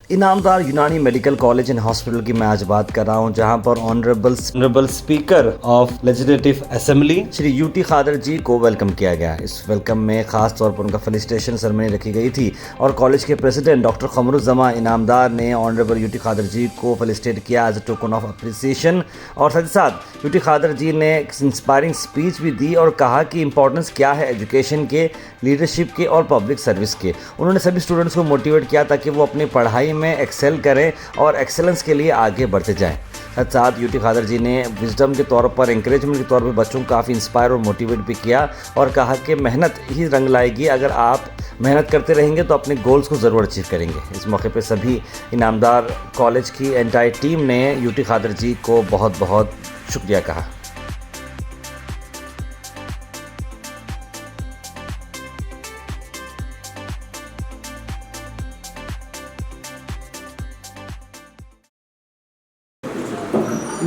इनामदार यूनानी medical college and hospital की मैं आज बात कर रहा हूं, जहां पर honourable speaker of legislative assembly Shri UT Khader ji को वेलकम किया गया। इस वेलकम में खास तौर पर उनका फेलिसिटेशन सेरेमनी रखी गई थी और कॉलेज के प्रेसिडेंट डॉक्टर कमरुज़्ज़मा इनामदार ने ऑनरेबल यूटी खादर जी को फेलिसिटेट किया as a token of appreciation. और साथ ही साथ यूटी खादर जी ने एक इंस्पायरिंग स्पीच भी दी और कहा कि इंपॉर्टेंस क्या है एजुकेशन के, लीडरशिप के और पब्लिक सर्विस के। उन्होंने सभी स्टूडेंट्स को मोटिवेट किया ताकि वो अपनी पढ़ाई में एक्सेल करें और एक्सेलेंस के लिए आगे बढ़ते जाएं। साथ साथ यूटी खादर जी ने विजडम के तौर पर, इंकरेजमेंट के तौर पर बच्चों को काफ़ी इंस्पायर और मोटिवेट भी किया और कहा कि मेहनत ही रंग लाएगी। अगर आप मेहनत करते रहेंगे तो अपने गोल्स को ज़रूर अचीव करेंगे। इस मौके पे सभी इनामदार कॉलेज की एंटायर टीम ने यूटी खादर जी को बहुत बहुत शुक्रिया कहा।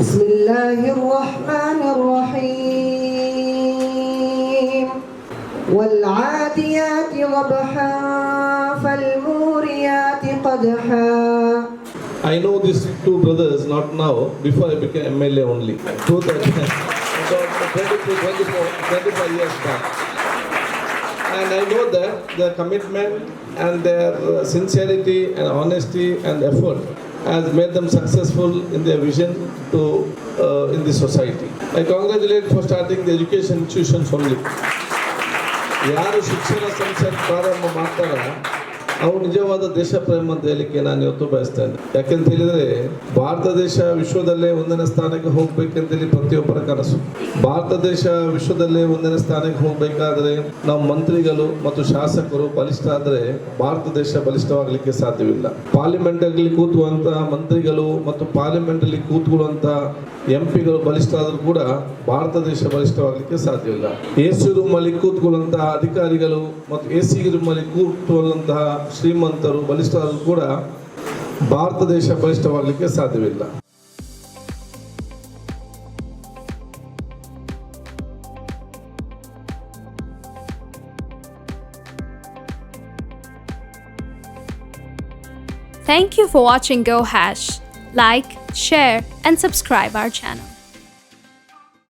बिस्मिल्लाहिर्रहमानिर्रहीम वल्आदियाति ज़बहा फल्मूरियाति क़दहा। I know these two brothers not now, before I became MLA only. 25 years back. And I know that their commitment and their sincerity and honesty and effort has made them successful in their vision to in the society. I congratulate for starting the education institutions only. ಯಾರು ಶಿಕ್ಷಣ ಸಂಸ್ಥೆ ಪ್ರಾರಂಭ ಮಾಡ್ತಾರ ಅವ್ರು ನಿಜವಾದ ದೇಶ ಪ್ರೇಮ ಅಂತ ಹೇಳಲಿಕ್ಕೆ ನಾನು ಇವತ್ತು ಬಯಸ್ತೇನೆ. ಯಾಕೆಂತ ಹೇಳಿದ್ರೆ ಭಾರತ ದೇಶ ವಿಶ್ವದಲ್ಲೇ 1ನೇ ಸ್ಥಾನಕ್ಕೆ ಹೋಗ್ಬೇಕಂತೇಳಿ ಪ್ರತಿಯೊಬ್ಬರ ಕನಸು. ಭಾರತ ದೇಶ ವಿಶ್ವದಲ್ಲೇ 1ನೇ ಸ್ಥಾನಕ್ಕೆ ಹೋಗ್ಬೇಕಾದ್ರೆ ನಾವು ಮಂತ್ರಿಗಳು ಮತ್ತು ಶಾಸಕರು ಬಲಿಷ್ಠ ಆದ್ರೆ ಭಾರತ ದೇಶ ಬಲಿಷ್ಠವಾಗಲಿಕ್ಕೆ ಸಾಧ್ಯವಿಲ್ಲ. ಪಾರ್ಲಿಮೆಂಟ್ ಅಲ್ಲಿ ಕೂತುವಂತ ಮಂತ್ರಿಗಳು ಮತ್ತು ಪಾರ್ಲಿಮೆಂಟ್ ಅಲ್ಲಿ ಕೂತ್ಕೊಳ್ಳುವಂತ ಎಂಪಿಗಳು ಬಲಿಷ್ಠ ಆದರೂ ಕೂಡ ಭಾರತ ದೇಶ ಬಲಿಷ್ಠವಾಗಲಿಕ್ಕೆ ಸಾಧ್ಯವಿಲ್ಲ. ಎಸಿ ರೂಮ್ ಅಲ್ಲಿ ಕೂತ್ಕೊಳ್ಳುವಂತಹ ಅಧಿಕಾರಿಗಳು ಮತ್ತು ಎಸಿ ರೂಮ್ ಅಲ್ಲಿ ಕೂತ್ಕೊಳ್ಳುವಂತಹ ಶ್ರೀಮಂತರು ಬಲಿಷ್ಠರಾದರೂ ಕೂಡ ಭಾರತ ದೇಶ ಬಲಿಷ್ಠವಾಗಲಿಕ್ಕೆ ಸಾಧ್ಯವಿಲ್ಲ. Thank you for watching Go Hash. Like, share and subscribe our channel.